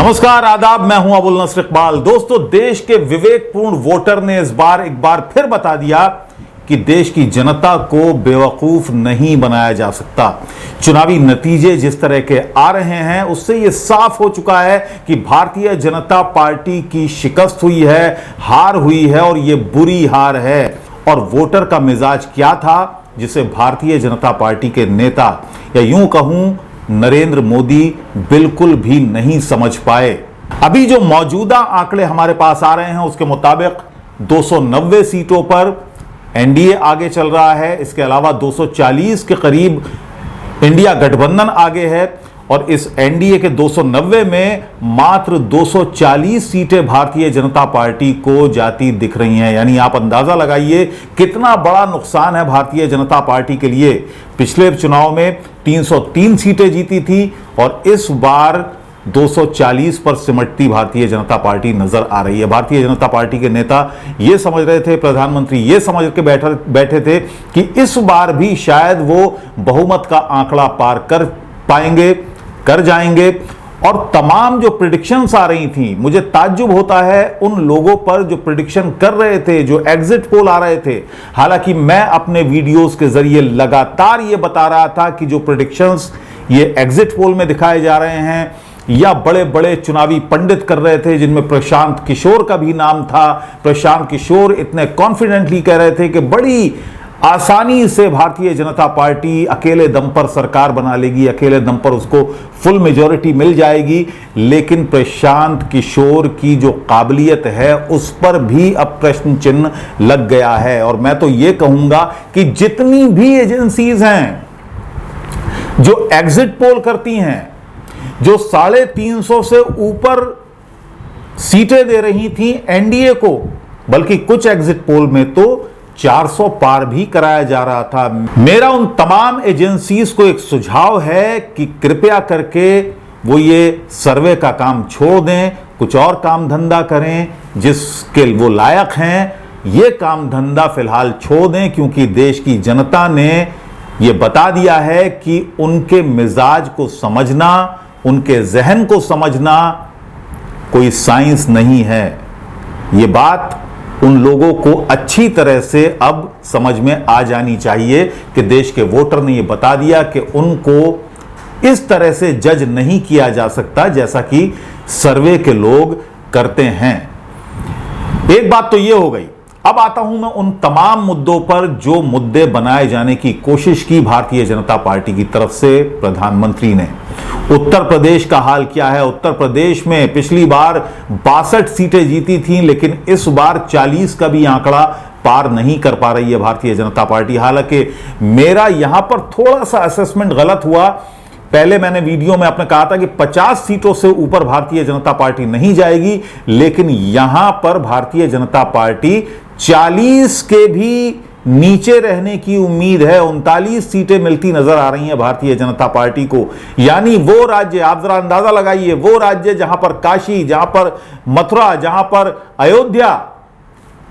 नमस्कार, आदाब। मैं हूं अबुल नसर इकबाल। दोस्तों, देश के विवेकपूर्ण वोटर ने इस बार एक बार फिर बता दिया कि देश की जनता को बेवकूफ नहीं बनाया जा सकता। चुनावी नतीजे जिस तरह के आ रहे हैं उससे यह साफ हो चुका है कि भारतीय जनता पार्टी की शिकस्त हुई है, हार हुई है और यह बुरी हार है। और वोटर का मिजाज क्या था जिसे भारतीय जनता पार्टी के नेता या यूं कहूं नरेंद्र मोदी बिल्कुल भी नहीं समझ पाए। अभी जो मौजूदा आंकड़े हमारे पास आ रहे हैं उसके मुताबिक 290 सीटों पर एनडीए आगे चल रहा है। इसके अलावा 240 के करीब इंडिया गठबंधन आगे है और इस एनडीए के 290 में मात्र 240 सीटें भारतीय जनता पार्टी को जाती दिख रही हैं। यानी आप अंदाजा लगाइए कितना बड़ा नुकसान है भारतीय जनता पार्टी के लिए। पिछले चुनाव में 303 सीटें जीती थी और इस बार 240 पर सिमटती भारतीय जनता पार्टी नजर आ रही है। भारतीय जनता पार्टी के नेता ये समझ रहे थे, प्रधानमंत्री ये समझ के बैठे थे कि इस बार भी शायद वो बहुमत का आंकड़ा पार कर पाएंगे, कर जाएंगे। और तमाम जो प्रेडिक्शंस आ रही थी, मुझे ताज्जुब होता है उन लोगों पर जो प्रेडिक्शन कर रहे थे, जो एग्जिट पोल आ रहे थे। हालांकि मैं अपने वीडियोस के जरिए लगातार ये बता रहा था कि जो प्रेडिक्शंस ये एग्जिट पोल में दिखाए जा रहे हैं या बड़े बड़े चुनावी पंडित कर रहे थे, जिनमें प्रशांत किशोर का भी नाम था। प्रशांत किशोर इतने कॉन्फिडेंटली कह रहे थे कि बड़ी आसानी से भारतीय जनता पार्टी अकेले दम पर सरकार बना लेगी, अकेले दम पर उसको फुल मेजॉरिटी मिल जाएगी। लेकिन प्रशांत किशोर की जो काबिलियत है उस पर भी अब प्रश्न चिन्ह लग गया है। और मैं तो ये कहूंगा कि जितनी भी एजेंसीज हैं जो एग्जिट पोल करती हैं, जो 350 से ऊपर सीटें दे रही थी एनडीए को, बल्कि कुछ एग्जिट पोल में तो 400 पार भी कराया जा रहा था। मेरा उन तमाम एजेंसीज को एक सुझाव है कि कृपया करके वो ये सर्वे का काम छोड़ दें, कुछ और काम धंधा करें जिसके वो लायक हैं। ये काम धंधा फिलहाल छोड़ दें, क्योंकि देश की जनता ने ये बता दिया है कि उनके मिजाज को समझना, उनके जहन को समझना कोई साइंस नहीं है। ये बात उन लोगों को अच्छी तरह से अब समझ में आ जानी चाहिए कि देश के वोटर ने यह बता दिया कि उनको इस तरह से जज नहीं किया जा सकता जैसा कि सर्वे के लोग करते हैं। एक बात तो यह हो गई। अब आता हूं मैं उन तमाम मुद्दों पर जो मुद्दे बनाए जाने की कोशिश की भारतीय जनता पार्टी की तरफ से प्रधानमंत्री ने। उत्तर प्रदेश का हाल क्या है? उत्तर प्रदेश में पिछली बार 62 सीटें जीती थी, लेकिन इस बार 40 का भी आंकड़ा पार नहीं कर पा रही है भारतीय जनता पार्टी। हालांकि मेरा यहां पर थोड़ा सा असेसमेंट गलत हुआ। पहले मैंने वीडियो में आपने कहा था कि 50 सीटों से ऊपर भारतीय जनता पार्टी नहीं जाएगी, लेकिन यहां पर भारतीय जनता पार्टी 40 के भी नीचे रहने की उम्मीद है। 39 सीटें मिलती नजर आ रही हैं भारतीय जनता पार्टी को। यानी वो राज्य, आप जरा अंदाजा लगाइए, वो राज्य जहां पर काशी, जहां पर मथुरा, जहां पर अयोध्या,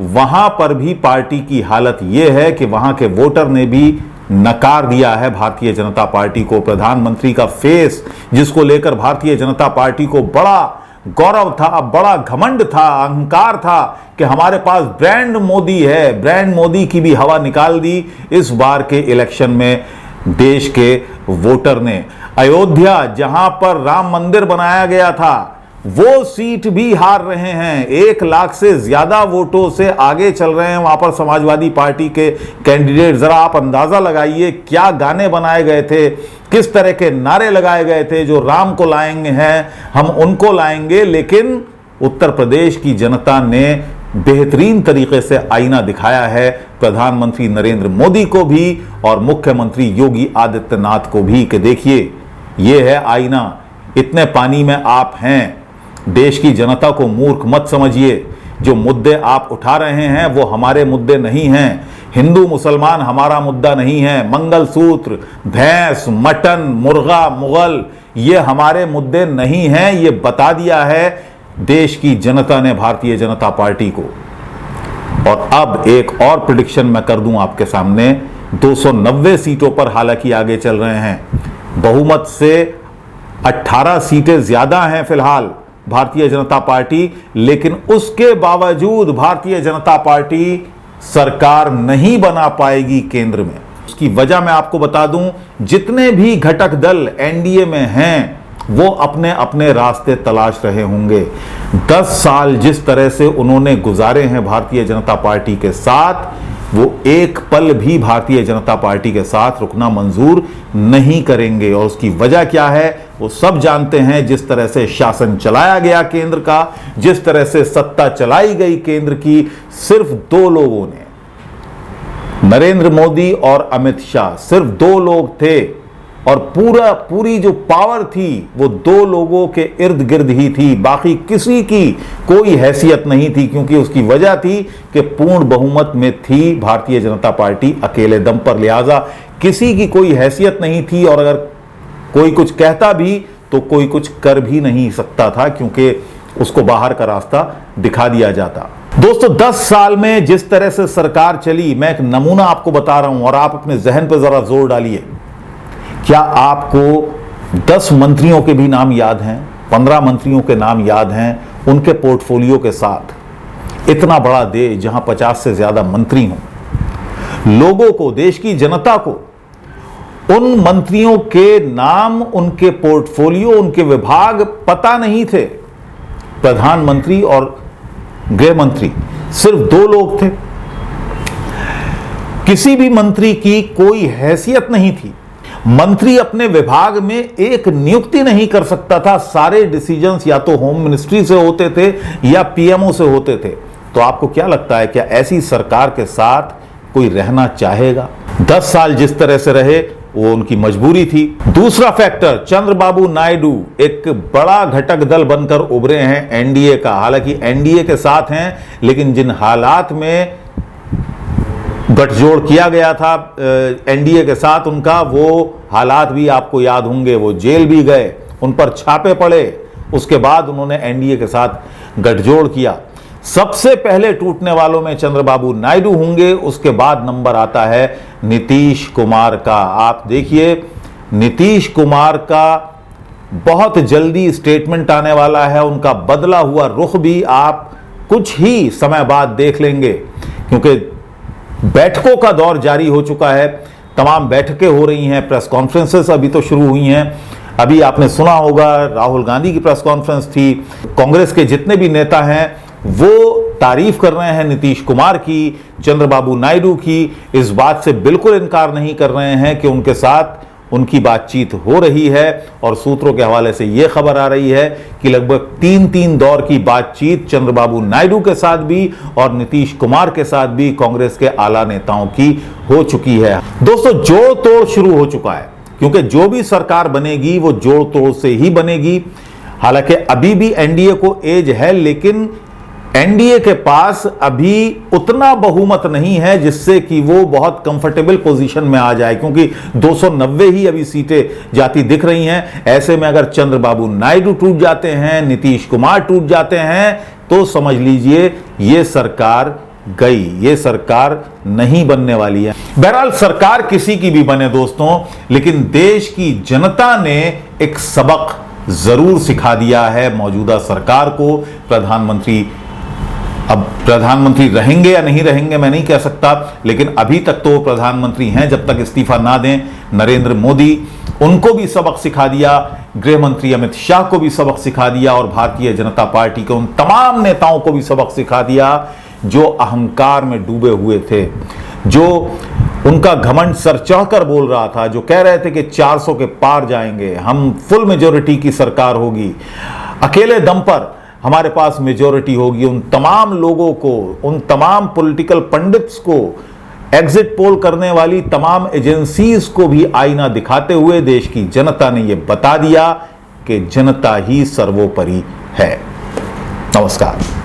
वहां पर भी पार्टी की हालत यह है कि वहां के वोटर ने भी नकार दिया है भारतीय जनता पार्टी को। प्रधानमंत्री का फेस, जिसको लेकर भारतीय जनता पार्टी को बड़ा गौरव था, बड़ा घमंड था, अहंकार था कि हमारे पास ब्रांड मोदी है, ब्रांड मोदी की भी हवा निकाल दी इस बार के इलेक्शन में देश के वोटर ने। अयोध्या, जहां पर राम मंदिर बनाया गया था, वो सीट भी हार रहे हैं। 1 लाख से ज्यादा वोटों से आगे चल रहे हैं वहां पर समाजवादी पार्टी के कैंडिडेट। जरा आप अंदाजा लगाइए क्या गाने बनाए गए थे, किस तरह के नारे लगाए गए थे, जो राम को लाएंगे हैं हम उनको लाएंगे। लेकिन उत्तर प्रदेश की जनता ने बेहतरीन तरीके से आईना दिखाया है प्रधानमंत्री नरेंद्र मोदी को भी और मुख्यमंत्री योगी आदित्यनाथ को भी कि देखिए ये है आईना, इतने पानी में आप हैं। देश की जनता को मूर्ख मत समझिए। जो मुद्दे आप उठा रहे हैं वो हमारे मुद्दे नहीं हैं। हिंदू मुसलमान हमारा मुद्दा नहीं है। मंगलसूत्र, भैंस, मटन, मुर्गा, मुगल, ये हमारे मुद्दे नहीं हैं। ये बता दिया है देश की जनता ने भारतीय जनता पार्टी को। और अब एक और प्रेडिक्शन मैं कर दूं आपके सामने। 290 सीटों पर हालांकि आगे चल रहे हैं, बहुमत से 18 सीटें ज्यादा हैं फिलहाल भारतीय जनता पार्टी, लेकिन उसके बावजूद भारतीय जनता पार्टी सरकार नहीं बना पाएगी केंद्र में। उसकी वजह मैं आपको बता दूं, जितने भी घटक दल एनडीए में हैं वो अपने अपने रास्ते तलाश रहे होंगे। 10 साल जिस तरह से उन्होंने गुजारे हैं भारतीय जनता पार्टी के साथ, वो एक पल भी भारतीय जनता पार्टी के साथ रुकना मंजूर नहीं करेंगे। और उसकी वजह क्या है वो सब जानते हैं। जिस तरह से शासन चलाया गया केंद्र का, जिस तरह से सत्ता चलाई गई केंद्र की, सिर्फ 2 लोगों ने, नरेंद्र मोदी और अमित शाह, सिर्फ 2 लोग थे और पूरी जो पावर थी वो 2 लोगों के इर्द गिर्द ही थी। बाकी किसी की कोई हैसियत नहीं थी, क्योंकि उसकी वजह थी कि पूर्ण बहुमत में थी भारतीय जनता पार्टी अकेले दम पर, लिहाजा किसी की कोई हैसियत नहीं थी। और अगर कोई कुछ कहता भी तो कोई कुछ कर भी नहीं सकता था, क्योंकि उसको बाहर का रास्ता दिखा दिया जाता। दोस्तों 10 साल में जिस तरह से सरकार चली, मैं एक नमूना आपको बता रहा हूं और आप अपने जहन पर जरा जोर डालिए। क्या आपको 10 मंत्रियों के भी नाम याद हैं? 15 मंत्रियों के नाम याद हैं उनके पोर्टफोलियो के साथ? इतना बड़ा देश जहां 50 से ज्यादा मंत्री हों, लोगों को, देश की जनता को उन मंत्रियों के नाम, उनके पोर्टफोलियो, उनके विभाग पता नहीं थे। प्रधानमंत्री और गृह मंत्री सिर्फ 2 लोग थे। किसी भी मंत्री की कोई हैसियत नहीं थी। मंत्री अपने विभाग में एक नियुक्ति नहीं कर सकता था। सारे डिसीजंस या तो होम मिनिस्ट्री से होते थे या पीएमओ से होते थे। तो आपको क्या लगता है, क्या ऐसी सरकार के साथ कोई रहना चाहेगा? 10 साल जिस तरह से रहे वो उनकी मजबूरी थी। दूसरा फैक्टर, चंद्रबाबू नायडू एक बड़ा घटक दल बनकर उभरे हैं एनडीए का। हालांकि एनडीए के साथ हैं, लेकिन जिन हालात में गठजोड़ किया गया था एनडीए के साथ उनका, वो हालात भी आपको याद होंगे। वो जेल भी गए, उन पर छापे पड़े, उसके बाद उन्होंने एनडीए के साथ गठजोड़ किया। सबसे पहले टूटने वालों में चंद्रबाबू नायडू होंगे, उसके बाद नंबर आता है नीतीश कुमार का। आप देखिए, नीतीश कुमार का बहुत जल्दी स्टेटमेंट आने वाला है। उनका बदला हुआ रुख भी आप कुछ ही समय बाद देख लेंगे, क्योंकि बैठकों का दौर जारी हो चुका है। तमाम बैठकें हो रही हैं, प्रेस कॉन्फ्रेंसेस अभी तो शुरू हुई हैं। अभी आपने सुना होगा राहुल गांधी की प्रेस कॉन्फ्रेंस थी। कांग्रेस के जितने भी नेता हैं वो तारीफ कर रहे हैं नीतीश कुमार की, चंद्रबाबू नायडू की। इस बात से बिल्कुल इनकार नहीं कर रहे हैं कि उनके साथ उनकी बातचीत हो रही है। और सूत्रों के हवाले से यह खबर आ रही है कि लगभग 3 दौर की बातचीत चंद्रबाबू नायडू के साथ भी और नीतीश कुमार के साथ भी कांग्रेस के आला नेताओं की हो चुकी है। दोस्तों जोड़ तोड़ शुरू हो चुका है, क्योंकि जो भी सरकार बनेगी वो जोड़ तोड़ से ही बनेगी। हालांकि अभी भी एनडीए को एज है, लेकिन एनडीए के पास अभी उतना बहुमत नहीं है जिससे कि वो बहुत कंफर्टेबल पोजीशन में आ जाए, क्योंकि 290 ही अभी सीटें जाती दिख रही हैं। ऐसे में अगर चंद्रबाबू नायडू टूट जाते हैं, नीतीश कुमार टूट जाते हैं, तो समझ लीजिए ये सरकार गई, ये सरकार नहीं बनने वाली है। बहरहाल सरकार किसी की भी बने दोस्तों, लेकिन देश की जनता ने एक सबक जरूर सिखा दिया है मौजूदा सरकार को। अब प्रधानमंत्री रहेंगे या नहीं रहेंगे मैं नहीं कह सकता, लेकिन अभी तक तो प्रधानमंत्री हैं जब तक इस्तीफा ना दें नरेंद्र मोदी। उनको भी सबक सिखा दिया, गृह मंत्री अमित शाह को भी सबक सिखा दिया और भारतीय जनता पार्टी के उन तमाम नेताओं को भी सबक सिखा दिया जो अहंकार में डूबे हुए थे, जो उनका घमंड सर चढ़कर बोल रहा था, जो कह रहे थे कि 400 के पार जाएंगे, हम फुल मेजोरिटी की सरकार होगी, अकेले दम पर हमारे पास मेजोरिटी होगी। उन तमाम लोगों को, उन तमाम पॉलिटिकल पंडित्स को, एग्जिट पोल करने वाली तमाम एजेंसीज को भी आईना दिखाते हुए देश की जनता ने यह बता दिया कि जनता ही सर्वोपरि है। नमस्कार।